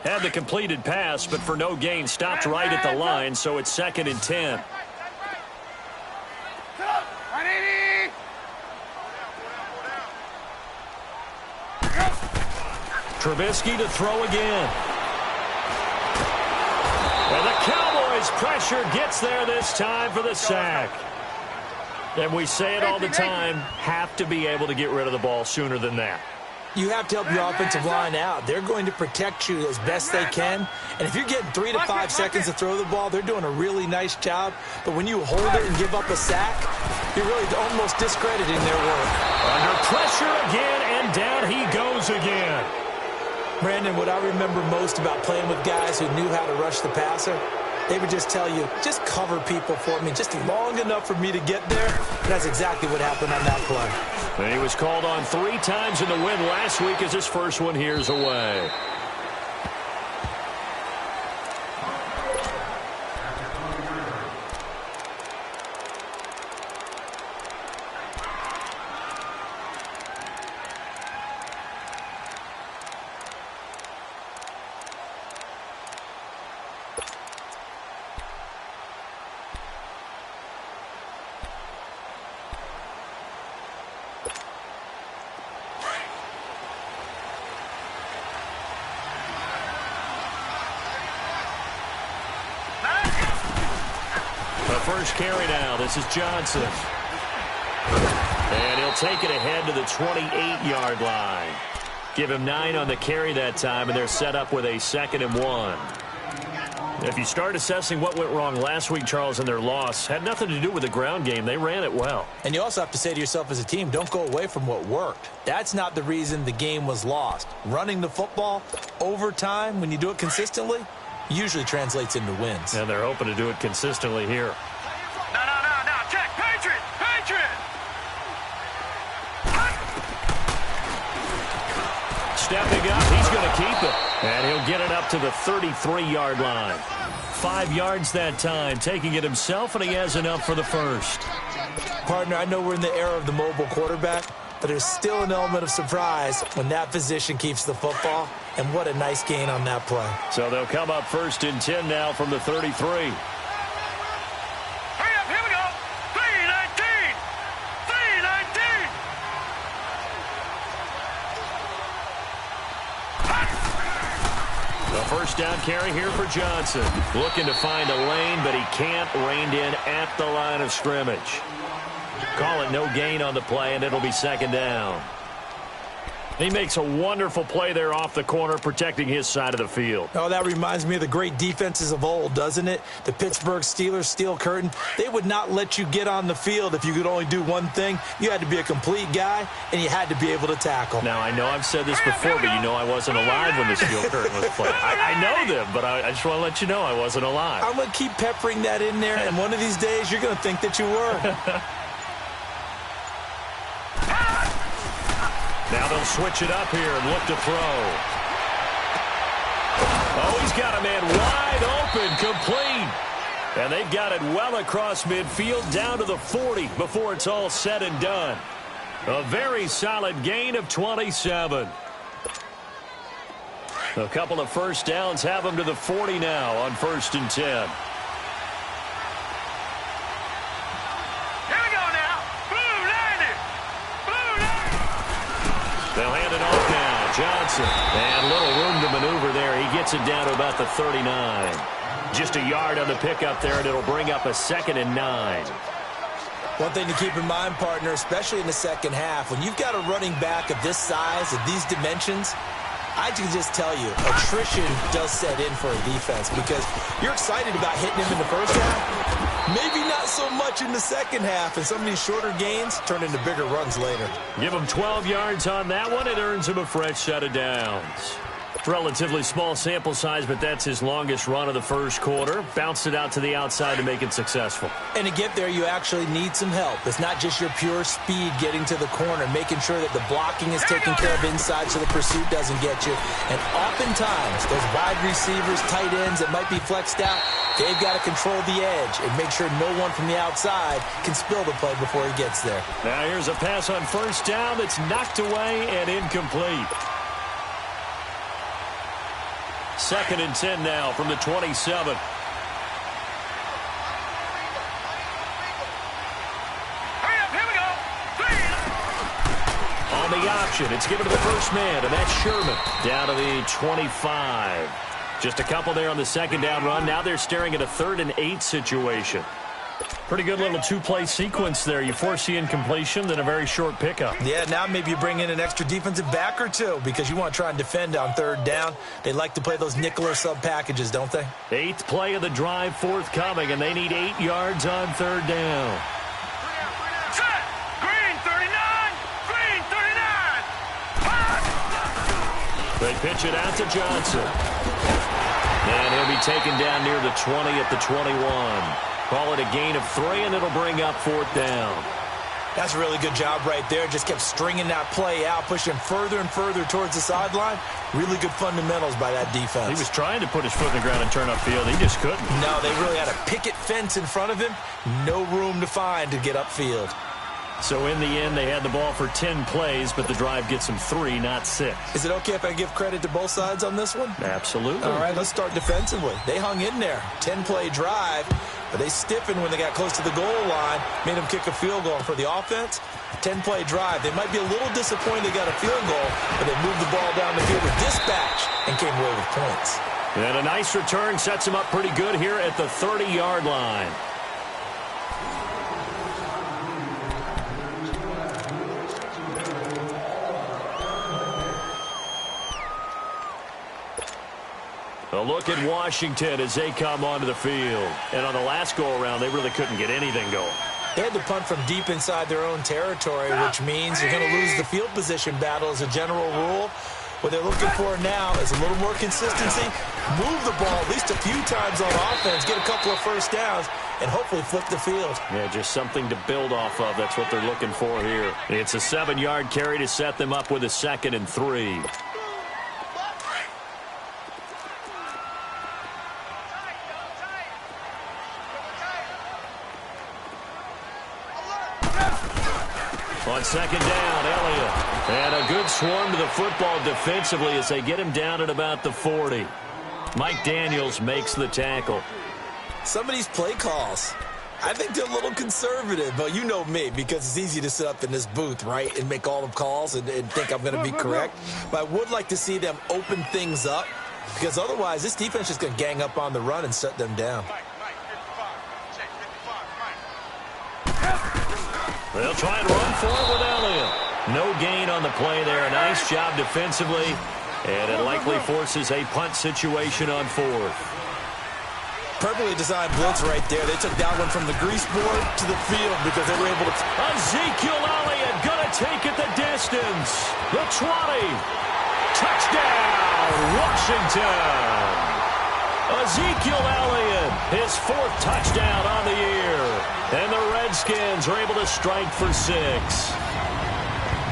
Had the completed pass, but for no gain, stopped right at the line, so it's 2nd and 10. Trubisky to throw again. And the Cowboys' pressure gets there this time for the sack. And we say it all the time, have to be able to get rid of the ball sooner than that. You have to help your offensive line out. They're going to protect you as best they can. And if you're getting 3 to 5 seconds to throw the ball, they're doing a really nice job. But when you hold it and give up a sack, you're really almost discrediting their work. Under pressure again, and down he goes again. Brandon, what I remember most about playing with guys who knew how to rush the passer, they would just tell you, just cover people for me, just long enough for me to get there. And that's exactly what happened on that play. And he was called on 3 times in the win last week as his first one here's away. First carry now. This is Johnson. And he'll take it ahead to the 28-yard line. Give him 9 on the carry that time, and they're set up with a 2nd and 1. If you start assessing what went wrong last week, Charles, in their loss, had nothing to do with the ground game. They ran it well. And you also have to say to yourself as a team, don't go away from what worked. That's not the reason the game was lost. Running the football over time, when you do it consistently, usually translates into wins. And they're hoping to do it consistently here. Stepping up, he's going to keep it. And he'll get it up to the 33-yard line. 5 yards that time, taking it himself, and he has enough for the first. Partner, I know we're in the era of the mobile quarterback, but there's still an element of surprise when that position keeps the football. And what a nice gain on that play. So they'll come up 1st and 10 now from the 33. First down carry here for Johnson. Looking to find a lane, but he can't. Reined in at the line of scrimmage. Call it no gain on the play, and it'll be 2nd down. He makes a wonderful play there off the corner, protecting his side of the field. Oh, that reminds me of the great defenses of old, doesn't it? The Pittsburgh Steelers steel curtain. They would not let you get on the field if you could only do one thing. You had to be a complete guy, and you had to be able to tackle. Now, I know I've said this before, but you know I wasn't alive when the steel curtain was played. I know them, but I just want to let you know I wasn't alive. I'm going to keep peppering that in there, and one of these days you're going to think that you were. Now they'll switch it up here and look to throw. Oh, he's got a man wide open, complete. And they've got it well across midfield down to the 40 before it's all said and done. A very solid gain of 27. A couple of first downs have them to the 40 now on 1st and 10. They'll hand it off now. Johnson. And a little room to maneuver there. He gets it down to about the 39. Just a yard on the pickup there, and it'll bring up a 2nd and 9. One thing to keep in mind, partner, especially in the second half, when you've got a running back of this size, of these dimensions, I can just tell you, attrition does set in for a defense because you're excited about hitting him in the first half. Maybe not so much in the second half, and some of these shorter gains turn into bigger runs later. Give him 12 yards on that one. It earns him a fresh set of downs. Relatively small sample size, but that's his longest run of the first quarter. Bounced it out to the outside to make it successful. And to get there, you actually need some help. It's not just your pure speed getting to the corner, making sure that the blocking is taken care of inside so the pursuit doesn't get you. And oftentimes, those wide receivers, tight ends that might be flexed out, they've got to control the edge and make sure no one from the outside can spill the play before he gets there. Now here's a pass on first down that's knocked away and incomplete. 2nd and 10 now from the 27. On the option, it's given to the first man, and that's Sherman. Down to the 25. Just a couple there on the 2nd down run. Now they're staring at a 3rd and 8 situation. Pretty good little two-play sequence there. You force the incompletion, then a very short pickup. Yeah, now maybe you bring in an extra defensive back or two because you want to try and defend on 3rd down. They like to play those nickel or sub packages, don't they? 8th play of the drive forthcoming, and they need 8 yards on 3rd down. Set! Green 39! Green 39! They pitch it out to Johnson. And he'll be taken down near the 20 at the 21. Call it a gain of 3, and it'll bring up 4th down. That's a really good job right there. Just kept stringing that play out, pushing further and further towards the sideline. Really good fundamentals by that defense. He was trying to put his foot in the ground and turn upfield. He just couldn't. No, they really had a picket fence in front of him. No room to find to get upfield. So in the end, they had the ball for 10 plays, but the drive gets them 3, not 6. Is it okay if I give credit to both sides on this one? Absolutely. All right, let's start defensively. They hung in there. 10-play drive, but they stiffened when they got close to the goal line, made them kick a field goal. For the offense, 10-play drive. They might be a little disappointed they got a field goal, but they moved the ball down the field with dispatch and came away with points. And a nice return sets them up pretty good here at the 30-yard line. A look at Washington as they come onto the field. And on the last go-around, they really couldn't get anything going. They had to punt from deep inside their own territory, which means you're going to lose the field position battle as a general rule. What they're looking for now is a little more consistency, move the ball at least a few times on offense, get a couple of first downs, and hopefully flip the field. Yeah, just something to build off of. That's what they're looking for here. It's a 7-yard carry to set them up with a 2nd and 3. On 2nd down, Elliott. And a good swarm to the football defensively as they get him down at about the 40. Mike Daniels makes the tackle. Some of these play calls, I think they're a little conservative, but you know me, because it's easy to sit up in this booth, right, and make all the calls and think I'm going to be correct. But I would like to see them open things up, because otherwise this defense is going to gang up on the run and shut them down. They'll try and run for it with Elliott. No gain on the play there. Nice job defensively, and it likely forces a punt situation on 4th. Perfectly designed blitz right there. They took that one from the grease board to the field because they were able to... Ezekiel Elliott gonna take it the distance. The 20. Touchdown, Washington. Ezekiel Elliott, his 4th touchdown on the year. And the Redskins are able to strike for 6.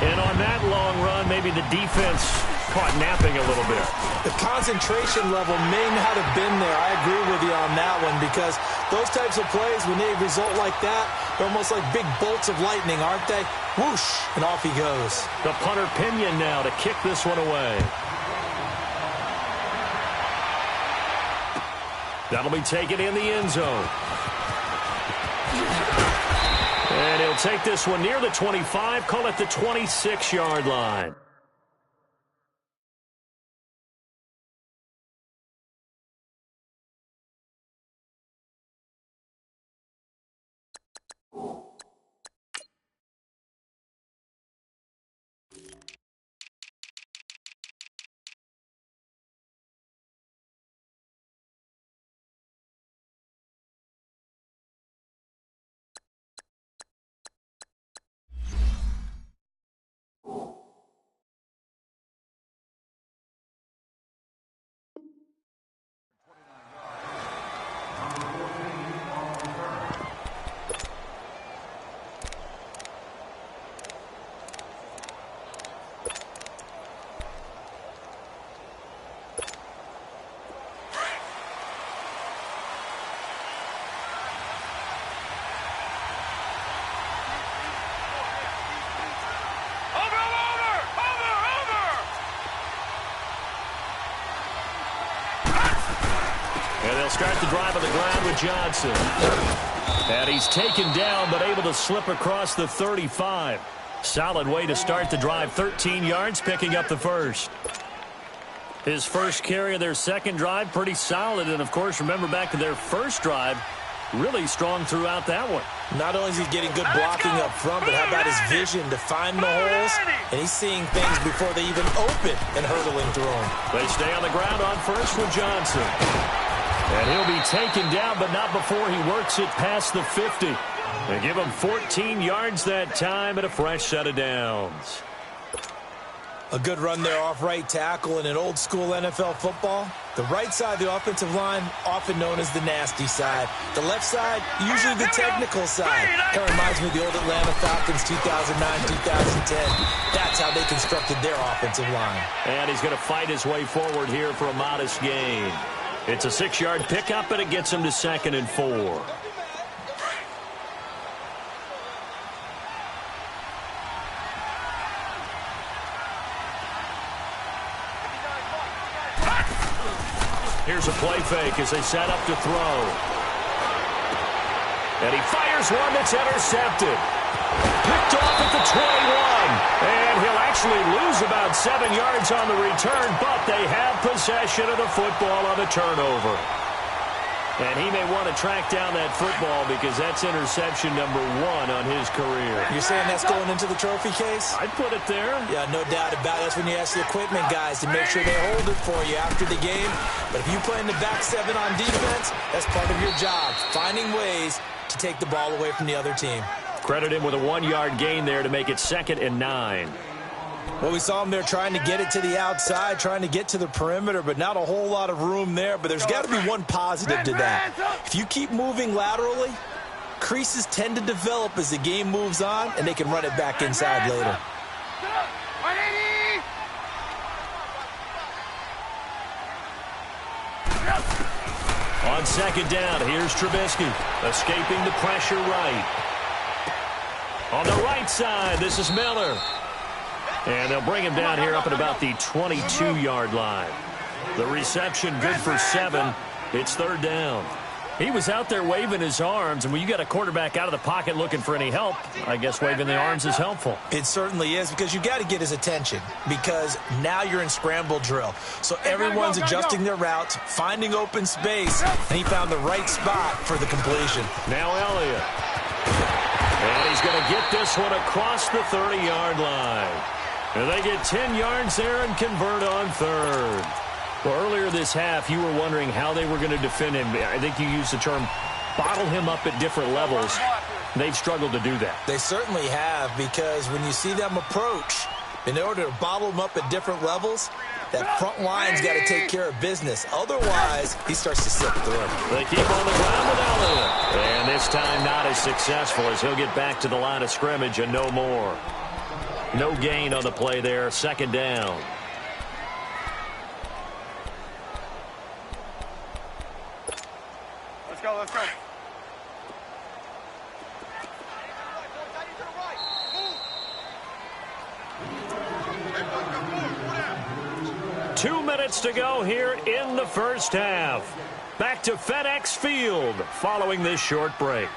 And on that long run, maybe the defense caught napping a little bit. The concentration level may not have been there. I agree with you on that one because those types of plays, when they result like that, they're almost like big bolts of lightning, aren't they? Whoosh, and off he goes. The punter Pinion now to kick this one away. That'll be taken in the end zone. And he'll take this one near the 25, call it the 26-yard line. They'll start the drive on the ground with Johnson. And he's taken down, but able to slip across the 35. Solid way to start the drive. 13 yards, picking up the first. His first carry of their second drive, pretty solid. And, of course, remember back to their first drive, really strong throughout that one. Not only is he getting good blocking up front, but how about his vision to find the holes? And he's seeing things before they even open and hurdling through them. They stay on the ground on first with Johnson. And he'll be taken down, but not before he works it past the 50. They give him 14 yards that time and a fresh set of downs. A good run there off right tackle in an old-school NFL football. The right side of the offensive line, often known as the nasty side. The left side, usually the technical side. Kind of reminds me of the old Atlanta Falcons 2009-2010. That's how they constructed their offensive line. And he's going to fight his way forward here for a modest gain. It's a 6-yard pickup, and it gets him to 2nd and 4. Here's a play fake as they set up to throw. And he fires one that's intercepted. Picked off at the 21. And he'll actually lose about 7 yards on the return, but they have possession of the football on the turnover. And he may want to track down that football because that's interception number 1 on his career. You're saying that's going into the trophy case? I'd put it there. Yeah, no doubt about it. That's when you ask the equipment guys to make sure they hold it for you after the game. But if you play in the back 7 on defense, that's part of your job, finding ways to take the ball away from the other team. Credit him with a 1-yard gain there to make it 2nd and 9. Well, we saw him there trying to get it to the outside, trying to get to the perimeter, but not a whole lot of room there. But there's got to be one positive to that. If you keep moving laterally, creases tend to develop as the game moves on, and they can run it back inside later. On 2nd down, here's Trubisky, escaping the pressure right. On the right side, this is Miller. And they'll bring him down here up at about the 22-yard line. The reception good for 7. It's 3rd down. He was out there waving his arms, and when you got a quarterback out of the pocket looking for any help, I guess waving the arms is helpful. It certainly is, because you got to get his attention, because now you're in scramble drill. So everyone's adjusting their routes, finding open space, and he found the right spot for the completion. Now Elliott. And he's going to get this one across the 30-yard line. And they get 10 yards there and convert on 3rd. Well, earlier this half, you were wondering how they were going to defend him. I think you used the term bottle him up at different levels. They've struggled to do that. They certainly have, because when you see them approach, in order to bottle him up at different levels, that front line's got to take care of business. Otherwise, he starts to slip through. They keep on the ground with Elliott. And this time not as successful as he'll get back to the line of scrimmage and no more. No gain on the play there. 2nd down. Let's go, let's go. Two minutes to go here in the first half. Back to FedEx Field following this short break.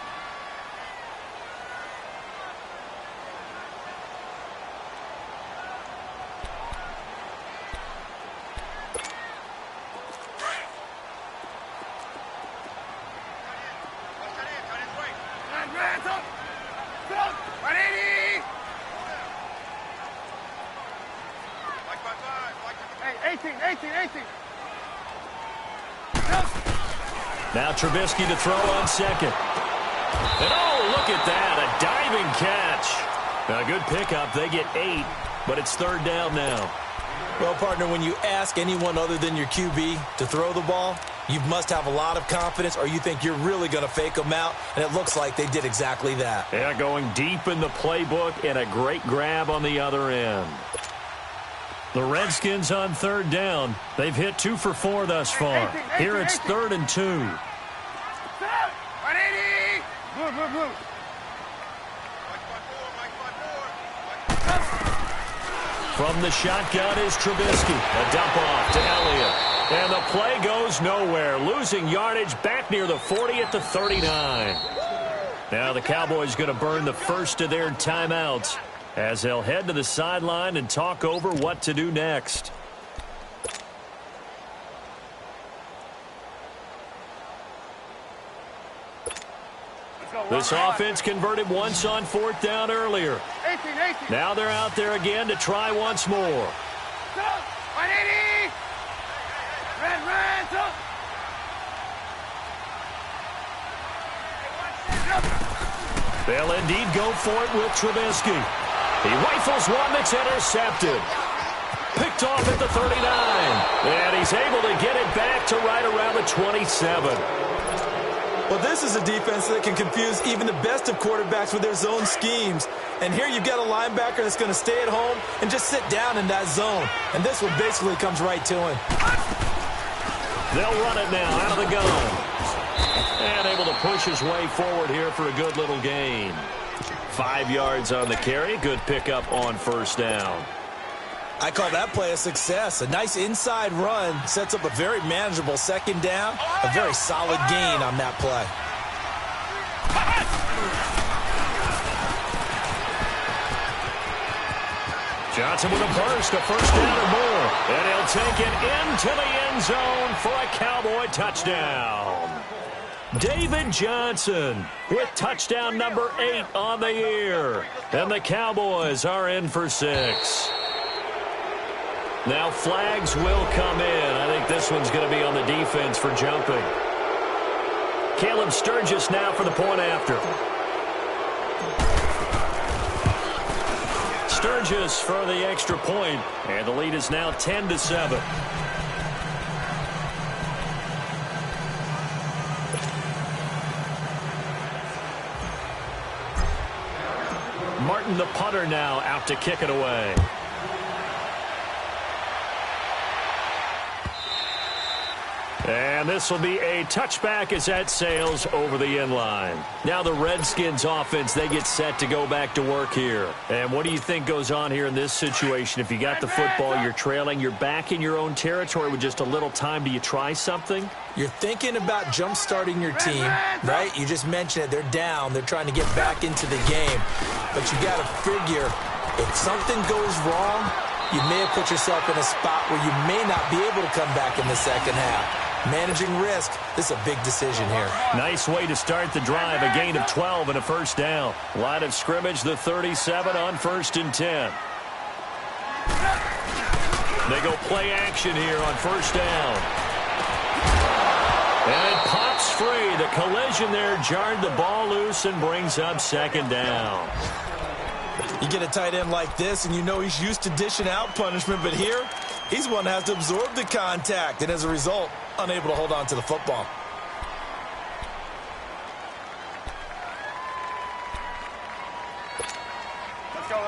Now Trubisky to throw on 2nd. And oh, look at that, a diving catch. A good pickup. They get 8, but it's 3rd down now. Well, partner, when you ask anyone other than your QB to throw the ball, you must have a lot of confidence, or you think you're really going to fake them out, and it looks like they did exactly that. Yeah, going deep in the playbook and a great grab on the other end. The Redskins on 3rd down. They've hit 2 for 4 thus far. Here it's 3rd and 2. From the shotgun is Trubisky. A dump off to Elliott. And the play goes nowhere, losing yardage back near the 40 at the 39. Now the Cowboys going to burn the first of their timeouts as they'll head to the sideline and talk over what to do next. This offense converted once on fourth down earlier. 18. Now they're out there again to try once more. 180. Red, up. They'll indeed go for it with Trubisky. He rifles one that's intercepted. Picked off at the 39. And he's able to get it back to right around the 27. Well, this is a defense that can confuse even the best of quarterbacks with their zone schemes. And here you've got a linebacker that's going to stay at home and just sit down in that zone. And this one basically comes right to him. They'll run it now out of the gun. And able to push his way forward here for a good little gain. 5 yards on the carry. Good pickup on first down. I call that play a success. A nice inside run sets up a very manageable second down. A very solid gain on that play. Johnson with a burst, a first down or more. And he'll take it into the end zone for a Cowboy touchdown. David Johnson with touchdown number 8 on the year. And the Cowboys are in for 6. Now flags will come in. I think this one's going to be on the defense for jumping. Caleb Sturgis now for the point after. Sturgis for the extra point, and the lead is now 10-7. Martin, the punter, now out to kick it away. And this will be a touchback as that sails over the end line. Now the Redskins offense, they get set to go back to work here. And what do you think goes on here in this situation? If you got the football, you're trailing, you're back in your own territory with just a little time. Do you try something? You're thinking about jump-starting your team, right? You just mentioned it. They're down. They're trying to get back into the game. But you got to figure, if something goes wrong, you may have put yourself in a spot where you may not be able to come back in the second half. Managing risk, this is a big decision here. Nice way to start the drive, a gain of 12 and a first down. Line of scrimmage, the 37 on 1st and 10. They go play action here on first down. And it pops free. The collision there jarred the ball loose and brings up second down. You get a tight end like this, and you know he's used to dishing out punishment, but here, he's one that has to absorb the contact, and as a result, unable to hold on to the football.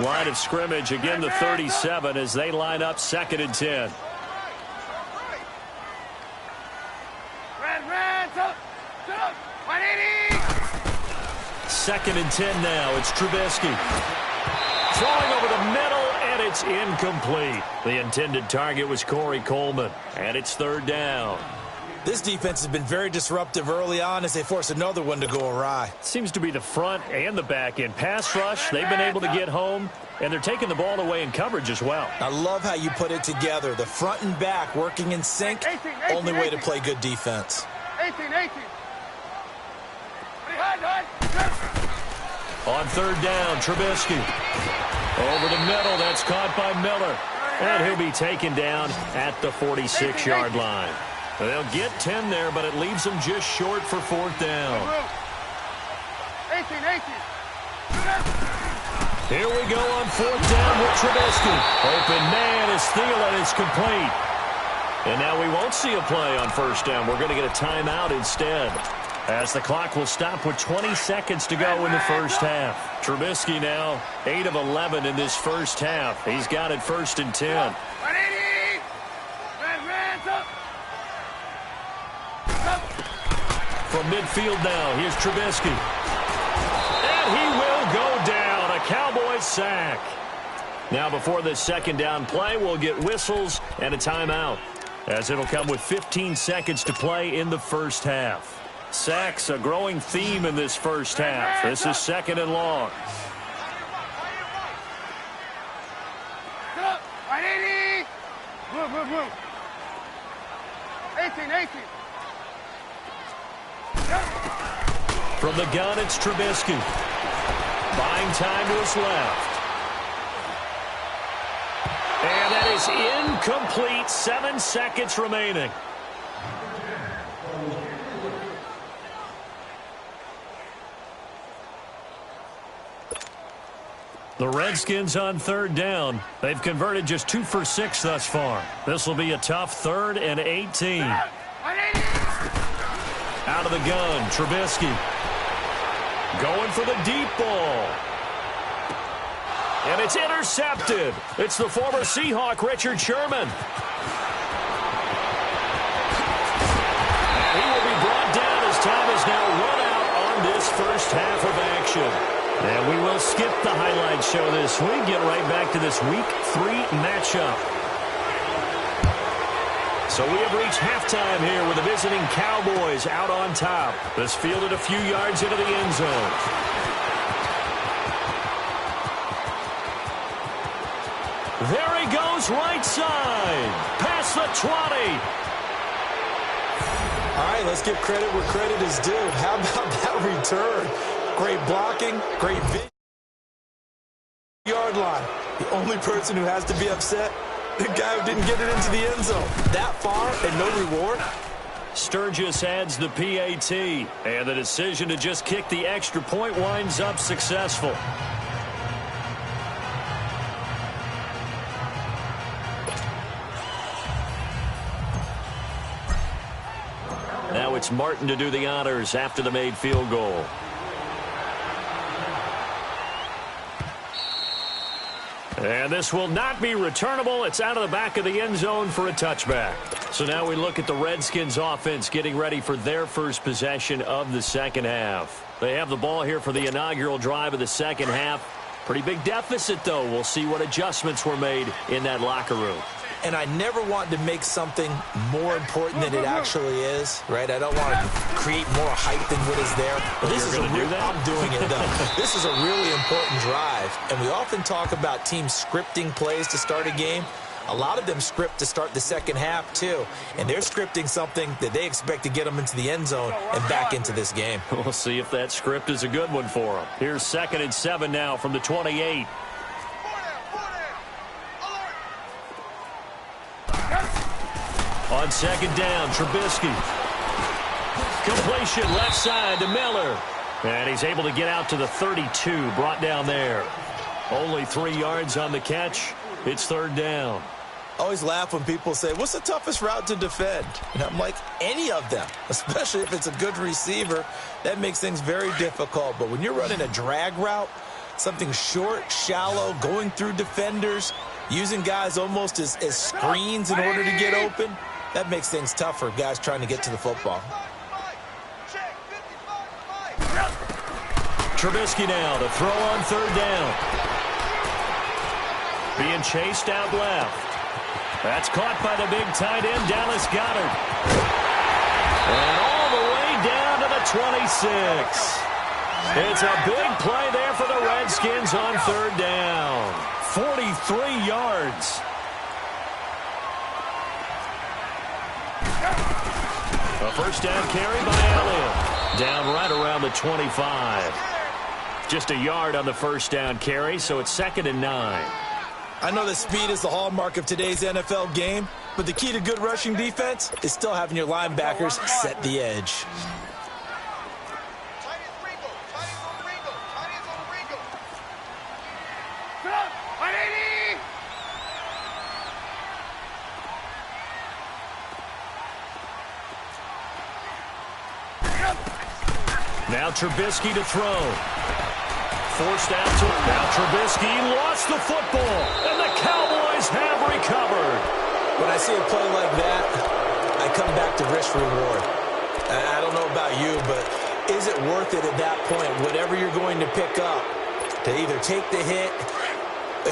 Line of scrimmage, again the 37 as they line up 2nd and 10. Red, 180. 2nd and 10 now. It's Trubisky. Throwing over the middle, and it's incomplete. The intended target was Corey Coleman, and it's 3rd down. This defense has been very disruptive early on as they force another one to go awry. Seems to be the front and the back end. Pass rush, they've been able to get home, and they're taking the ball away in coverage as well. I love how you put it together. The front and back working in sync, only way to play good defense. 18. On 3rd down, Trubisky. Over the middle, that's caught by Miller. And he'll be taken down at the 46-yard line. They'll get 10 there, but it leaves them just short for 4th down. 18. Here we go on 4th down with Trubisky. Open man is Thielen is complete. And now we won't see a play on 1st down. We're going to get a timeout instead, as the clock will stop with 20 seconds to go in the first half. Trubisky now 8 of 11 in this first half. He's got it 1st and 10. 180. From midfield now, here's Trubisky. And he will go down. A Cowboys sack. Now before this 2nd down play, we'll get whistles and a timeout. as it'll come with 15 seconds to play in the first half. Sacks, a growing theme in this first half. This is 2nd and long. Sit up. Right 80. Move. 18. From the gun, it's Trubisky. Buying time to his left. And that is incomplete. 7 seconds remaining. The Redskins on 3rd down. They've converted just 2 for 6 thus far. This will be a tough 3rd and 18. Out of the gun, Trubisky. Going for the deep ball. And it's intercepted. It's the former Seahawk, Richard Sherman. And he will be brought down as time is now run out on this first half of action. And we will skip the highlight show this week. Get right back to this Week 3 matchup. So we have reached halftime here with the visiting Cowboys out on top. This fielded a few yards into the end zone. There he goes, right side. Past the 20. All right, let's give credit where credit is due. How about that return? Great blocking, great yard line. The only person who has to be upset, the guy who didn't get it into the end zone. That far and no reward. Sturgis adds the PAT, and the decision to just kick the extra point winds up successful. Now it's Martin to do the honors after the made field goal. And this will not be returnable. It's out of the back of the end zone for a touchback. So now we look at the Redskins offense getting ready for their first possession of the second half. They have the ball here for the inaugural drive of the second half. Pretty big deficit, though. We'll see what adjustments were made in that locker room. And I never want to make something more important than it actually is, right? I don't want to create more hype than what is there. But this is I'm doing it, though. This is a really important drive. And we often talk about teams scripting plays to start a game. A lot of them script to start the second half, too. And they're scripting something that they expect to get them into the end zone and back into this game. We'll see if that script is a good one for them. Here's 2nd and 7 now from the 28. On 2nd down, Trubisky. Completion left side to Miller. And he's able to get out to the 32, brought down there. Only 3 yards on the catch. It's 3rd down. I always laugh when people say, what's the toughest route to defend? And I'm like, any of them, especially if it's a good receiver. That makes things very difficult. But when you're running a drag route, something short, shallow, going through defenders, using guys almost as screens in order to get open, that makes things tough for guys trying to get to the football. Trubisky now to throw on 3rd down. Being chased out left. That's caught by the big tight end, Dallas Goedert. And all the way down to the 26. It's a big play there for the Redskins on 3rd down. 43 yards. A first down carry by Elliott. Down right around the 25. Just a yard on the first down carry, so it's 2nd and 9. I know that speed is the hallmark of today's NFL game, but the key to good rushing defense is still having your linebackers set the edge. Now Trubisky to throw. Forced out to him. Now Trubisky lost the football, and the Cowboys have recovered. When I see a play like that, I come back to risk reward. I don't know about you, but is it worth it at that point, whatever you're going to pick up, to either take the hit,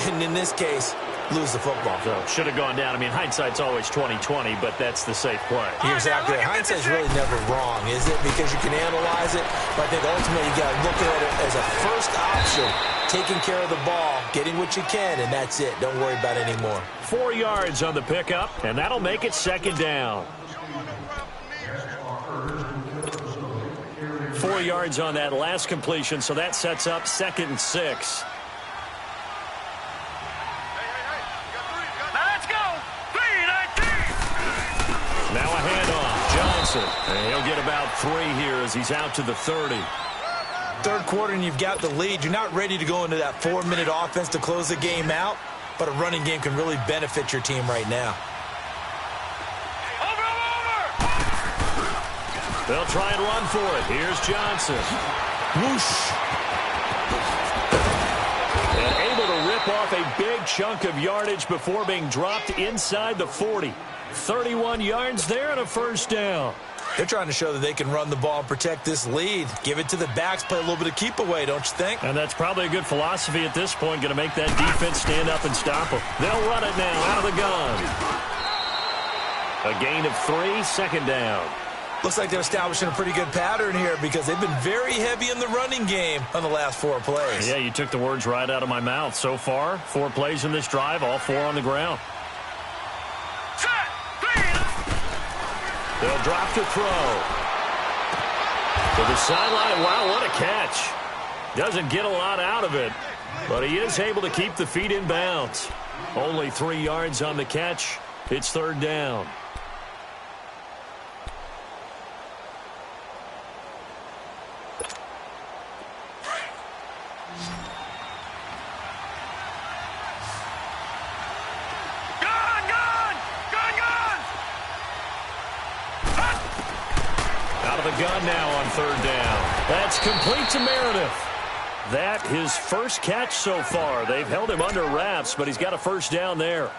and in this case, lose the football. So should have gone down. I mean, hindsight's always 20/20, but that's the safe play. You're exactly right. Hindsight's really never wrong, is it? Because you can analyze it, but I think ultimately you got to look at it as a first option, taking care of the ball, getting what you can, and that's it. Don't worry about it anymore. 4 yards on the pickup, and that'll make it second down. 4 yards on that last completion, so that sets up 2nd and 6. Now a handoff. Johnson. And he'll get about 3 here as he's out to the 30. Third quarter and you've got the lead. You're not ready to go into that 4-minute offense to close the game out, but a running game can really benefit your team right now. They'll try and run for it. Here's Johnson. Whoosh. And able to rip off a big chunk of yardage before being dropped inside the 40. 31 yards there and a first down. They're trying to show that they can run the ball and protect this lead. Give it to the backs, play a little bit of keep away, don't you think? And that's probably a good philosophy at this point, going to make that defense stand up and stop them. They'll run it now out of the gun. A gain of 3, second down. Looks like they're establishing a pretty good pattern here because they've been very heavy in the running game on the last 4 plays. Yeah, you took the words right out of my mouth. So far, 4 plays in this drive, all 4 on the ground. They'll drop to throw. To the sideline. Wow, what a catch. Doesn't get a lot out of it, but he is able to keep the feet in bounds. Only 3 yards on the catch. It's third down. Gun now on third down. That's complete to Meredith. That his first catch so far. They've held him under wraps, but he's got a first down there.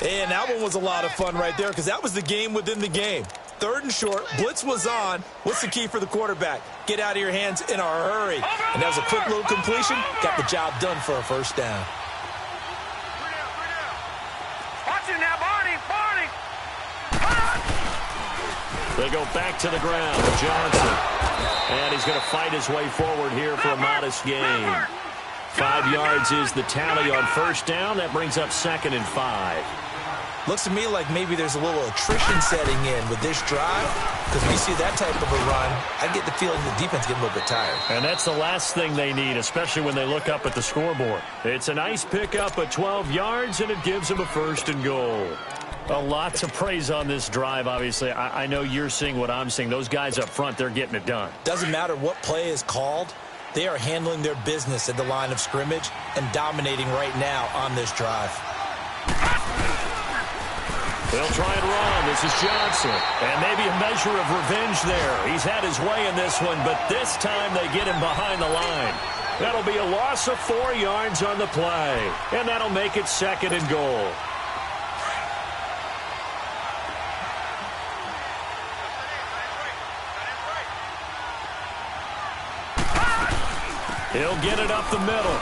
And that one was a lot of fun right there because that was the game within the game. Third and short, blitz was on. What's the key for the quarterback? Get out of your hands in a hurry. And that was a quick little completion. Got the job done for a first down. They go back to the ground with Johnson. And he's going to fight his way forward here for a modest gain. 5 yards is the tally on first down. That brings up 2nd and 5. Looks to me like maybe there's a little attrition setting in with this drive. Because when you see that type of a run, I get the feeling the defense getting a little bit tired. And that's the last thing they need, especially when they look up at the scoreboard. It's a nice pickup at 12 yards, and it gives them a first and goal. A lot to praise on this drive, obviously. I know you're seeing what I'm seeing. Those guys up front, they're getting it done. Doesn't matter what play is called. They are handling their business at the line of scrimmage and dominating right now on this drive. They'll try and run. This is Johnson. And maybe a measure of revenge there. He's had his way in this one, but this time they get him behind the line. That'll be a loss of 4 yards on the play. And that'll make it 2nd and goal. He'll get it up the middle.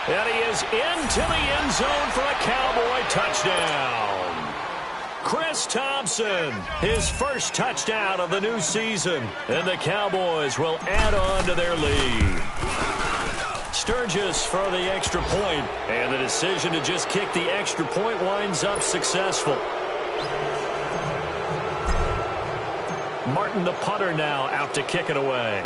And he is into the end zone for a Cowboy touchdown. Chris Thompson, his first touchdown of the new season. And the Cowboys will add on to their lead. Sturgis for the extra point. And the decision to just kick the extra point winds up successful. Martin, the punter, now out to kick it away.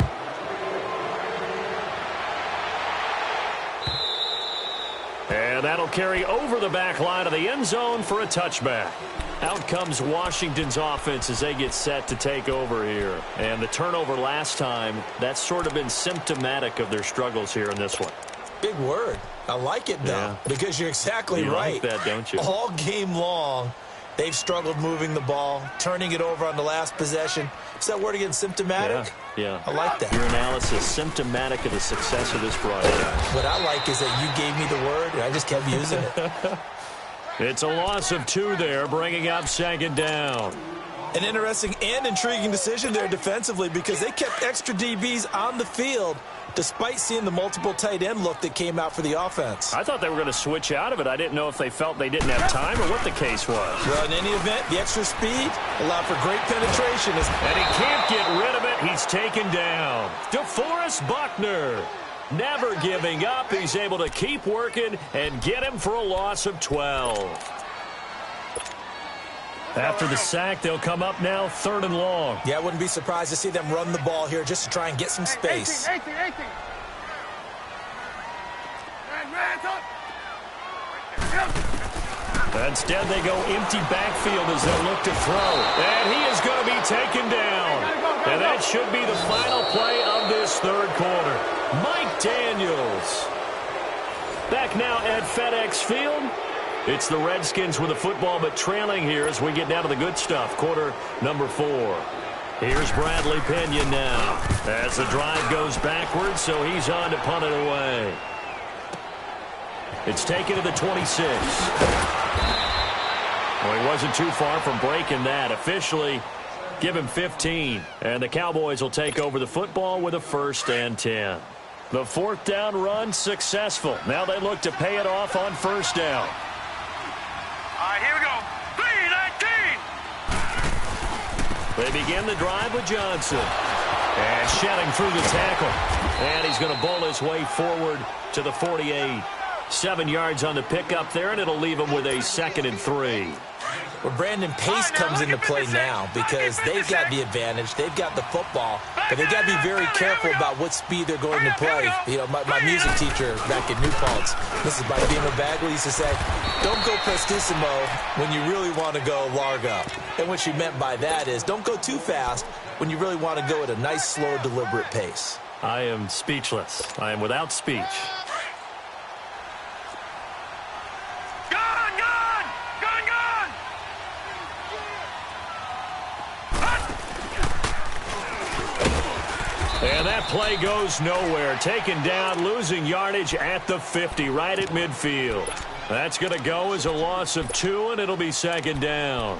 And that'll carry over the back line of the end zone for a touchback. Out comes Washington's offense as they get set to take over here. And the turnover last time, that's sort of been symptomatic of their struggles here in this one. Big word. I like it, though, yeah. Because you're exactly you right. Like that, don't you? All game long, they've struggled moving the ball, turning it over on the last possession. Is that word again, symptomatic? Yeah. I like that. Your analysis, symptomatic of the success of this broadcast. What I like is that you gave me the word, and I just kept using it. It's a loss of 2 there, bringing up 2nd down. An interesting and intriguing decision there defensively because they kept extra DBs on the field despite seeing the multiple tight end look that came out for the offense. I thought they were going to switch out of it. I didn't know if they felt they didn't have time or what the case was. Well, in any event, the extra speed allowed for great penetration. And he can't get rid of it. He's taken down. DeForest Buckner, never giving up. He's able to keep working and get him for a loss of 12. After the sack, they'll come up now 3rd and long. Yeah, I wouldn't be surprised to see them run the ball here just to try and get some space. 18. Instead, they go empty backfield as they look to throw. And he is going to be taken down. And that should be the final play of this 3rd quarter. Mike Daniels. Back now at FedEx Field. It's the Redskins with the football, but trailing here as we get down to the good stuff. Quarter number 4. Here's Bradley Pinion now as the drive goes backwards, so he's on to punt it away. It's taken to the 26. Well, he wasn't too far from breaking that. Officially, give him 15. And the Cowboys will take over the football with a 1st and 10. The 4th down run successful. Now they look to pay it off on 1st down. All right, here we go. 3-19. They begin the drive with Johnson. And shedding through the tackle. And he's going to bowl his way forward to the 48. 7 yards on the pickup there, and it'll leave him with a 2nd and 3. Well, Brandon Pace comes into play now because they've got the advantage. They've got the football, but they've got to be very careful about what speed they're going to play. You know, my music teacher back in New Paltz, this is by Beamer Bagley, used to say, don't go prestissimo when you really want to go largo. And what she meant by that is don't go too fast when you really want to go at a nice, slow, deliberate pace. I am speechless. I am without speech. And that play goes nowhere. Taken down, losing yardage at the 50, right at midfield. That's going to go as a loss of 2, and it'll be 2nd down.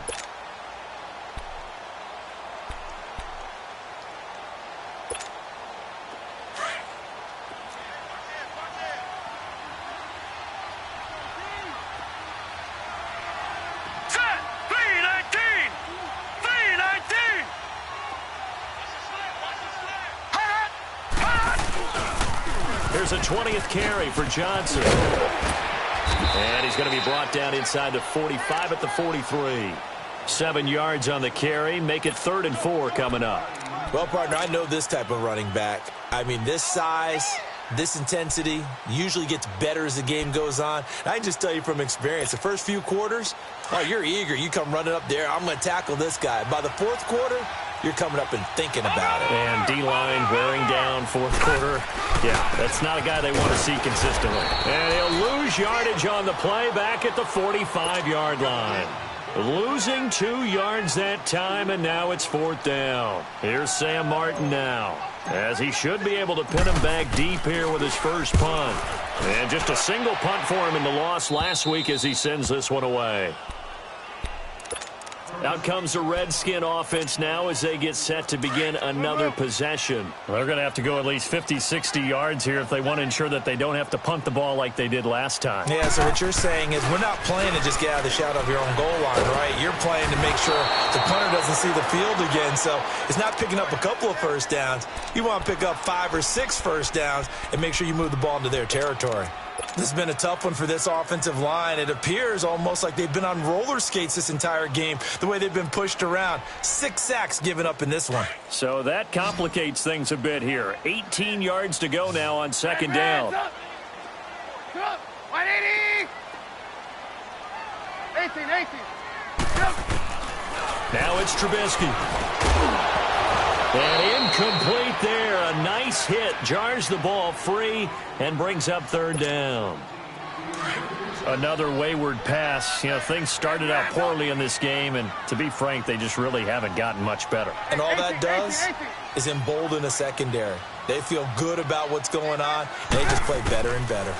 Here's a 20th carry for Johnson. And he's going to be brought down inside the 45 at the 43. 7 yards on the carry. Make it 3rd and 4 coming up. Well, partner, I know this type of running back. I mean, this size, this intensity usually gets better as the game goes on. I can just tell you from experience, the first few quarters, oh, you're eager. You come running up there. I'm going to tackle this guy. By the 4th quarter, you're coming up and thinking about it. And D-line wearing down 4th quarter. Yeah, that's not a guy they want to see consistently. And he'll lose yardage on the play back at the 45-yard line. Losing 2 yards that time, and now it's 4th down. Here's Sam Martin now, as he should be able to pin him back deep here with his first punt. And just a single punt for him in the loss last week as he sends this one away. Out comes the Redskin offense now as they get set to begin another possession. They're going to have to go at least 50, 60 yards here if they want to ensure that they don't have to punt the ball like they did last time. Yeah, so what you're saying is we're not playing to just get out of the shadow of your own goal line, right? You're playing to make sure the punter doesn't see the field again. So it's not picking up a couple of first downs. You want to pick up 5 or 6 first downs and make sure you move the ball into their territory. This has been a tough one for this offensive line. It appears almost like they've been on roller skates this entire game, the way they've been pushed around. 6 sacks given up in this one. So that complicates things a bit here. 18 yards to go now on 2nd down. 180. 18. Now it's Trubisky. And incomplete there. A nice hit. Jars the ball free and brings up 3rd down. Another wayward pass. You know, things started out poorly in this game, and to be frank, they just really haven't gotten much better. And all that does is embolden a secondary. They feel good about what's going on, and they just play better and better.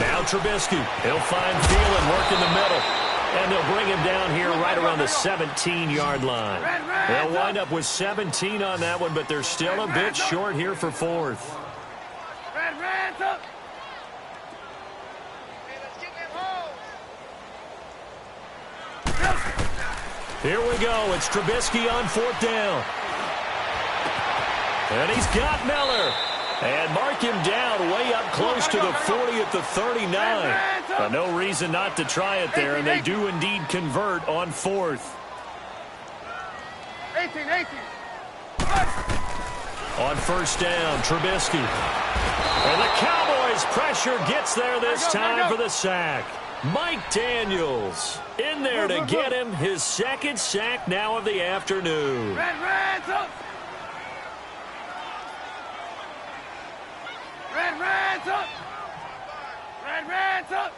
Now Trubisky. He'll find Thielen, work in the middle. And they'll bring him down here right around the 17-yard line. They'll wind up with 17 on that one, but they're still a bit short here for fourth. Here we go. It's Trubisky on fourth down. And he's got Miller. And mark him down way up close to the 40 at the 39. But no reason not to try it there, and they do indeed convert on fourth. 18. On first down, Trubisky. And the Cowboys' pressure gets there this time for the sack. Mike Daniels in there to get him his second sack now of the afternoon. Red's up. Red's up.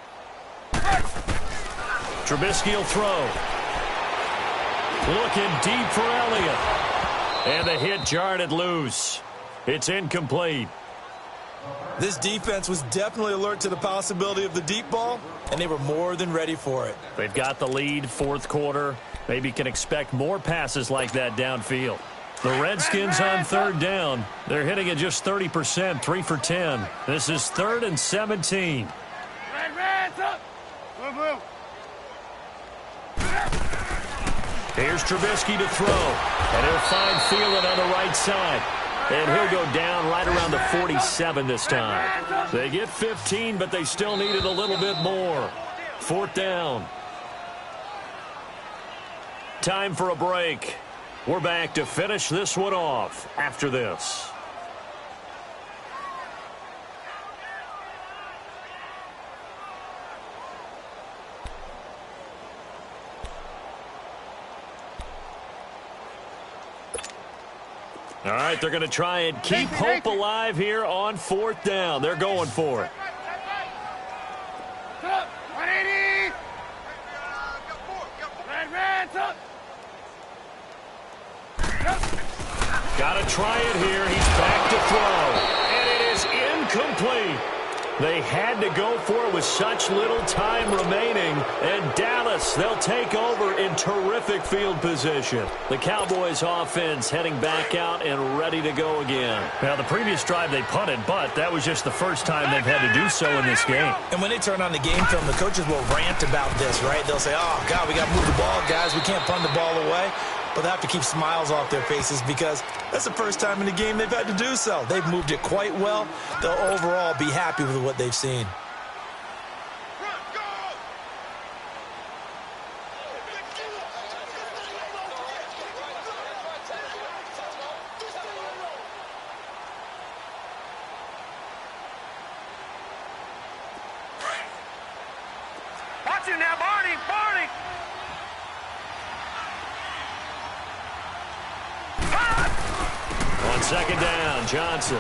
Trubisky will throw. Looking deep for Elliott. And the hit jarred it loose. It's incomplete. This defense was definitely alert to the possibility of the deep ball, and they were more than ready for it. They've got the lead, fourth quarter. Maybe can expect more passes like that downfield. The Redskins on third down. They're hitting at just 30%, 3 for 10. This is 3rd and 17. Red's up. Blue. Here's Trubisky to throw. And he'll find Thielen on the right side. And he'll go down right around the 47 this time. They get 15, but they still needed a little bit more. Fourth down. Time for a break. We're back to finish this one off after this. All right, they're going to try and keep hope alive here on fourth down. They're going for it. 180. Red's up. Got to try it here. He's back to throw. And it is incomplete. They had to go for it with such little time remaining. And Dallas, they'll take over in terrific field position. The Cowboys offense heading back out and ready to go again. Now, the previous drive they punted, but that was just the first time they've had to do so in this game. And when they turn on the game film, the coaches will rant about this, right? They'll say, oh, God, we got to move the ball, guys. We can't punt the ball away. But they have to keep smiles off their faces because that's the first time in the game they've had to do so. They've moved it quite well. They'll overall be happy with what they've seen. Watch it now, Barney. On second down, Johnson.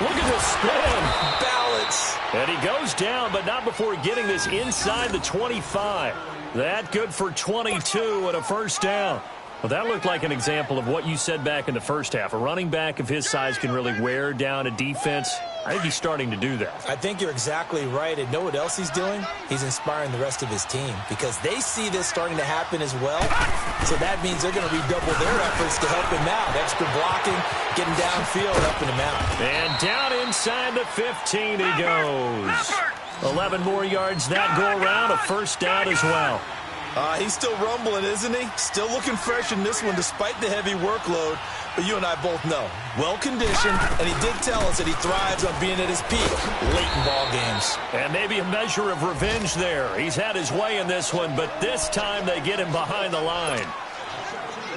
Look at the spin. Balance. And he goes down, but not before getting this inside the 25. That good for 22 and a first down. Well, that looked like an example of what you said back in the first half. A running back of his size can really wear down a defense. I think he's starting to do that. I think you're exactly right. And know what else he's doing? He's inspiring the rest of his team because they see this starting to happen as well. So that means they're going to redouble their efforts to help him out. Extra blocking, getting downfield, helping him out. And down inside the 15 he goes. 11 more yards that go around, a first down as well. He's still rumbling, isn't he? Still looking fresh in this one despite the heavy workload. But you and I both know, well-conditioned, and he did tell us that he thrives on being at his peak late in ball games. And maybe a measure of revenge there. He's had his way in this one, but this time they get him behind the line.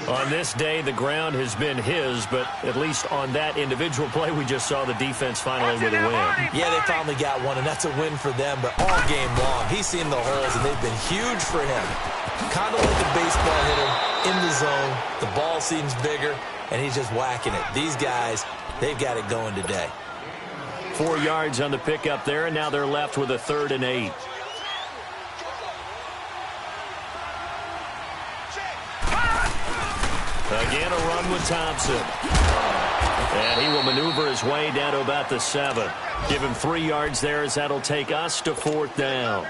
On this day, the ground has been his, but at least on that individual play, we just saw the defense finally with a win. Yeah, they finally got one, and that's a win for them, but all game long, he's seen the holes, and they've been huge for him. Kind of like a baseball hitter in the zone. The ball seems bigger, and he's just whacking it. These guys, they've got it going today. 4 yards on the pickup there, and now they're left with a 3rd and 8. Again, a run with Thompson. And he will maneuver his way down to about the 7. Give him 3 yards there as that'll take us to 4th down.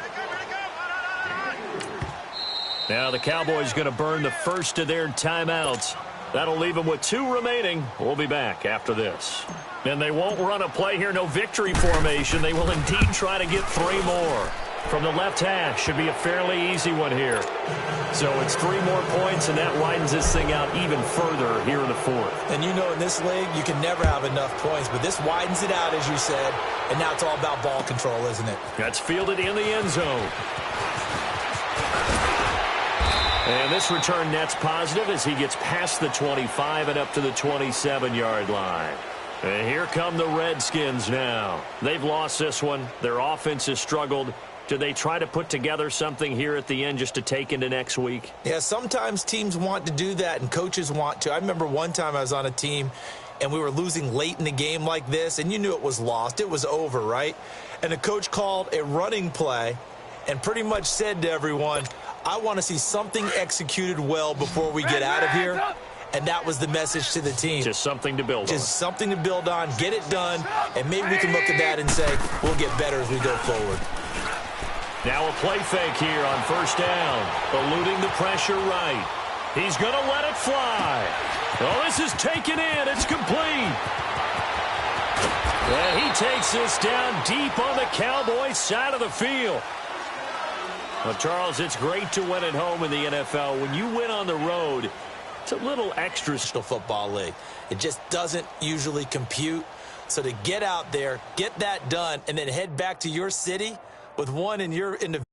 Now the Cowboys going to burn the first of their timeouts. That'll leave them with 2 remaining. We'll be back after this. And they won't run a play here, no victory formation. They will indeed try to get 3 more. From the left hash, should be a fairly easy one here. So it's 3 more points, and that widens this thing out even further here in the 4th. And you know, in this league, you can never have enough points, but this widens it out, as you said, and now it's all about ball control, isn't it? That's fielded in the end zone. And this return net's positive as he gets past the 25 and up to the 27-yard line. And here come the Redskins now. They've lost this one. Their offense has struggled. Do they try to put together something here at the end just to take into next week? Yeah, sometimes teams want to do that and coaches want to. I remember one time I was on a team and we were losing late in the game like this, and you knew it was lost. It was over, right? And the coach called a running play and pretty much said to everyone, I want to see something executed well before we get out of here. And that was the message to the team. Just something to build on. Just something to build on, get it done, and maybe we can look at that and say, we'll get better as we go forward. Now a play fake here on first down. Eluding the pressure right. He's going to let it fly. Oh, this is taken in. It's complete. And he takes this down deep on the Cowboys side of the field. Well, Charles, it's great to win at home in the NFL. When you win on the road, it's a little extra. Football league. It just doesn't usually compute. So to get out there, get that done, and then head back to your city with one in your individual.